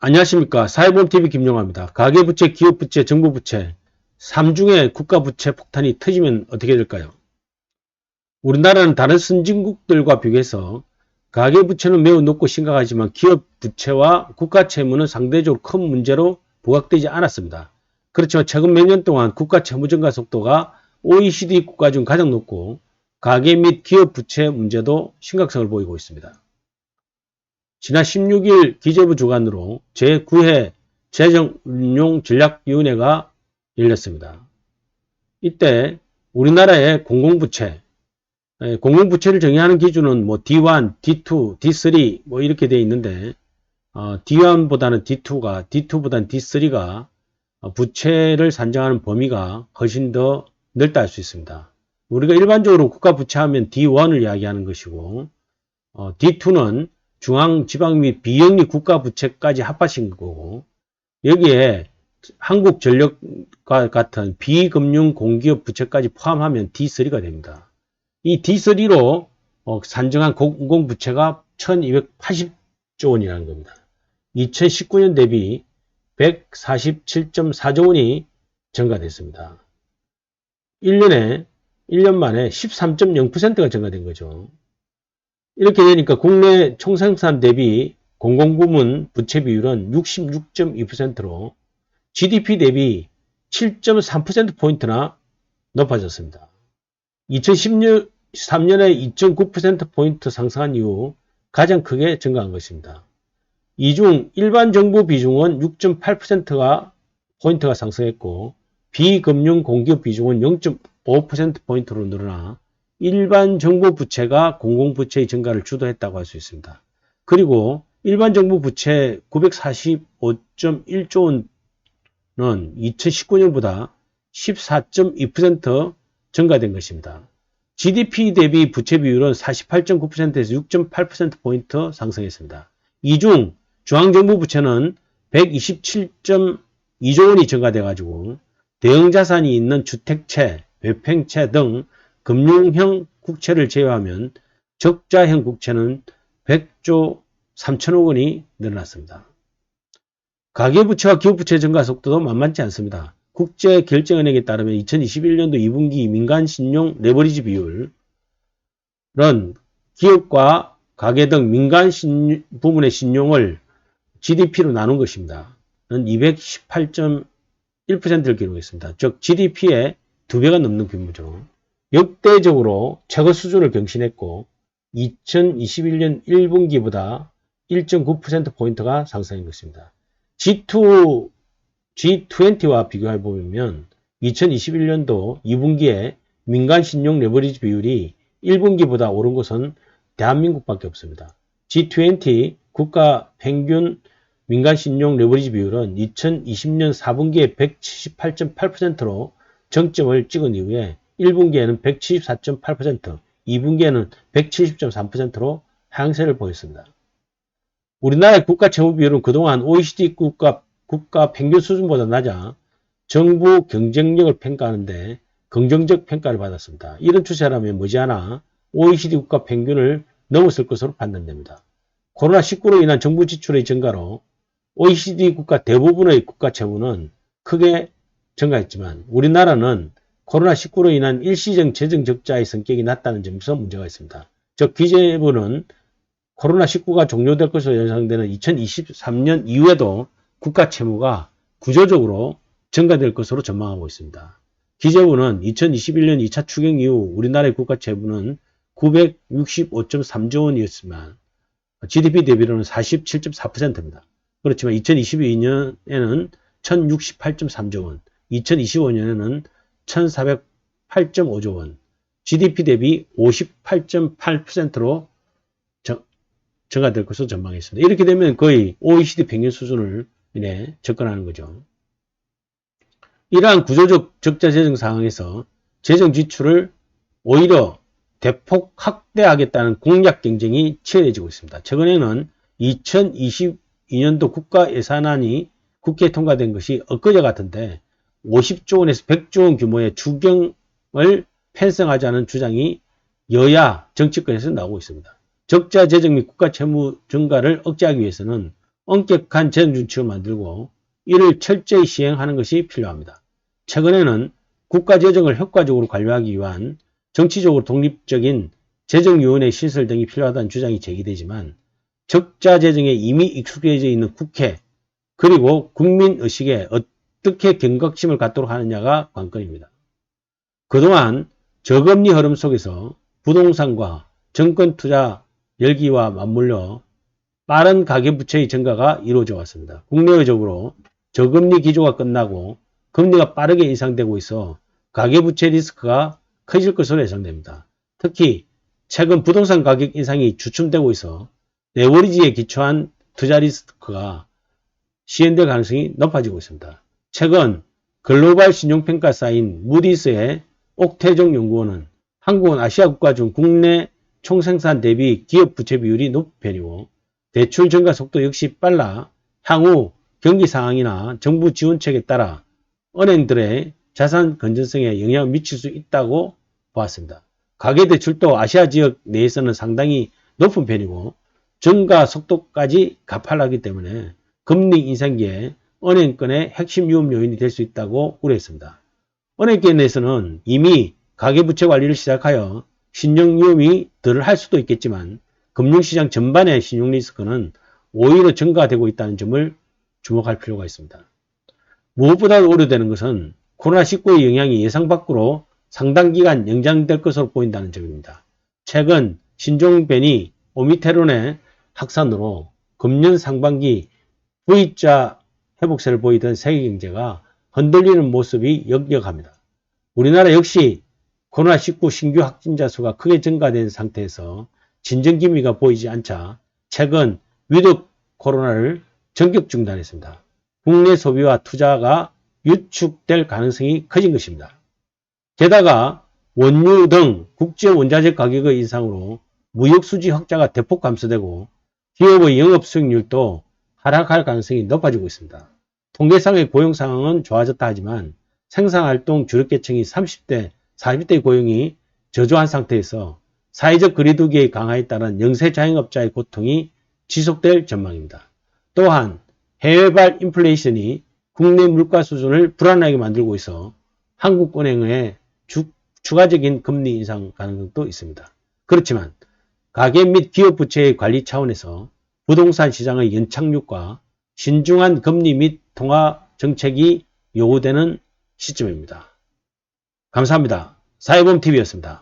안녕하십니까. 사회보험TV 김용화입니다. 가계부채, 기업부채, 정부부채 3중에 국가부채 폭탄이 터지면 어떻게 될까요? 우리나라는 다른 선진국들과 비교해서 가계부채는 매우 높고 심각하지만 기업부채와 국가채무는 상대적으로 큰 문제로 부각되지 않았습니다. 그렇지만 최근 몇 년 동안 국가채무 증가 속도가 OECD 국가 중 가장 높고 가계 및 기업부채 문제도 심각성을 보이고 있습니다. 지난 16일 기재부 주관으로 제9회 재정운용전략위원회가 열렸습니다. 이때 우리나라의 공공부채를 정의하는 기준은 D1, D2, D3 이렇게 되어 있는데 D1보다는 D2가, D2보다는 D3가 부채를 산정하는 범위가 훨씬 더 넓다 할 수 있습니다. 우리가 일반적으로 국가부채하면 D1을 이야기하는 것이고 D2는 중앙, 지방 및 비영리 국가부채까지 합하신 거고 여기에 한국전력과 같은 비금융 공기업 부채까지 포함하면 D3가 됩니다. 이 D3로 산정한 공공부채가 1280조 원이라는 겁니다. 2019년 대비 147.4조 원이 증가됐습니다. 1년 만에 13.0%가 증가된 거죠. 이렇게 되니까 국내 총생산 대비 공공부문 부채 비율은 66.2%로 GDP 대비 7.3%포인트나 높아졌습니다. 2013년에 2.9%포인트 상승한 이후 가장 크게 증가한 것입니다. 이 중 일반 정부 비중은 6.8%가 포인트가 상승했고 비금융 공기업 비중은 0.5%포인트로 늘어나 일반 정부 부채가 공공부채의 증가를 주도했다고 할 수 있습니다. 그리고 일반 정부 부채 945.1조 원은 2019년보다 14.2% 증가된 것입니다. GDP 대비 부채 비율은 48.9%에서 6.8%포인트 상승했습니다. 이 중 중앙정부 부채는 127.2조 원이 증가돼가지고 대형자산이 있는 주택채, 외평채 등 금융형 국채를 제외하면 적자형 국채는 100조 3천억 원이 늘어났습니다. 가계부채와 기업부채 증가 속도도 만만치 않습니다. 국제결제은행에 따르면 2021년도 2분기 민간신용 레버리지 비율은 기업과 가계 등 민간 부문의 신용을 GDP로 나눈 것입니다. 218.1%를 기록했습니다. 즉 GDP의 2배가 넘는 규모죠. 역대적으로 최고 수준을 경신했고 2021년 1분기보다 1.9%포인트가 상승한 것입니다. G20와 비교해보면 2021년도 2분기에 민간신용 레버리지 비율이 1분기보다 오른 것은 대한민국밖에 없습니다. G20 국가 평균 민간신용 레버리지 비율은 2020년 4분기에 178.8%로 정점을 찍은 이후에 1분기에는 174.8%, 2분기에는 170.3%로 하향세를 보였습니다. 우리나라의 국가 채무 비율은 그동안 OECD 국가 평균 수준보다 낮아 정부 경쟁력을 평가하는데 긍정적 평가를 받았습니다. 이런 추세라면 머지않아 OECD 국가 평균을 넘었을 것으로 판단됩니다. 코로나19로 인한 정부 지출의 증가로 OECD 국가 대부분의 국가 채무는 크게 증가했지만 우리나라는 코로나19로 인한 일시적 재정 적자의 성격이 낮다는 점에서 문제가 있습니다. 즉 기재부는 코로나19가 종료될 것으로 예상되는 2023년 이후에도 국가 채무가 구조적으로 증가될 것으로 전망하고 있습니다. 기재부는 2021년 2차 추경 이후 우리나라의 국가 채무는 965.3조 원이었지만 GDP 대비로는 47.4%입니다. 그렇지만 2022년에는 1068.3조 원, 2025년에는 1408.5조 원, GDP 대비 58.8%로 증가될 것으로 전망했습니다. 이렇게 되면 거의 OECD 평균 수준을 접근하는 거죠. 이러한 구조적 적자 재정 상황에서 재정 지출을 오히려 대폭 확대하겠다는 공약 경쟁이 치열해지고 있습니다. 최근에는 2022년도 국가 예산안이 국회에 통과된 것이 엊그제 같은데 50조 원에서 100조 원 규모의 추경을 편성하자는 주장이 여야 정치권에서 나오고 있습니다. 적자 재정 및 국가 채무 증가를 억제하기 위해서는 엄격한 재정준칙을 만들고 이를 철저히 시행하는 것이 필요합니다. 최근에는 국가재정을 효과적으로 관리하기 위한 정치적으로 독립적인 재정위원회 신설 등이 필요하다는 주장이 제기되지만 적자 재정에 이미 익숙해져 있는 국회 그리고 국민의식에 어떻게 경각심을 갖도록 하느냐가 관건입니다. 그동안 저금리 흐름 속에서 부동산과 정권투자 열기와 맞물려 빠른 가계부채의 증가가 이루어져 왔습니다. 국내외적으로 저금리 기조가 끝나고 금리가 빠르게 인상되고 있어 가계부채 리스크가 커질 것으로 예상됩니다. 특히 최근 부동산 가격 인상이 주춤되고 있어 레버리지에 기초한 투자 리스크가 시행될 가능성이 높아지고 있습니다. 최근 글로벌 신용평가사인 무디스의 옥태정 연구원은 한국은 아시아 국가 중 국내 총생산 대비 기업 부채 비율이 높은 편이고 대출 증가 속도 역시 빨라 향후 경기 상황이나 정부 지원책에 따라 은행들의 자산 건전성에 영향을 미칠 수 있다고 보았습니다. 가계대출도 아시아 지역 내에서는 상당히 높은 편이고 증가 속도까지 가팔하기 때문에 금리 인상기에 은행권의 핵심 위험 요인이 될 수 있다고 우려했습니다. 은행권 내에서는 이미 가계부채 관리를 시작하여 신용 위험이 덜 할 수도 있겠지만 금융시장 전반의 신용 리스크는 오히려 증가되고 있다는 점을 주목할 필요가 있습니다. 무엇보다 우려되는 것은 코로나19의 영향이 예상 밖으로 상당 기간 연장될 것으로 보인다는 점입니다. 최근 신종변이 오미크론의 확산으로 금년 상반기 V자 회복세를 보이던 세계 경제가 흔들리는 모습이 역력합니다. 우리나라 역시 코로나19 신규 확진자 수가 크게 증가된 상태에서 진정 기미가 보이지 않자 최근 위드 코로나를 전격 중단했습니다. 국내 소비와 투자가 위축될 가능성이 커진 것입니다. 게다가 원유 등 국제 원자재 가격의 인상으로 무역 수지 흑자가 대폭 감소되고 기업의 영업 수익률도 하락할 가능성이 높아지고 있습니다. 통계상의 고용 상황은 좋아졌다 하지만 생산활동 주력계층이 30대, 40대 고용이 저조한 상태에서 사회적 거리두기의 강화에 따른 영세 자영업자의 고통이 지속될 전망입니다. 또한 해외발 인플레이션이 국내 물가 수준을 불안하게 만들고 있어 한국은행의 추가적인 금리 인상 가능성도 있습니다. 그렇지만 가계 및 기업 부채의 관리 차원에서 부동산 시장의 연착륙과 신중한 금리 및 통화 정책이 요구되는 시점입니다. 감사합니다. 사회보험TV였습니다.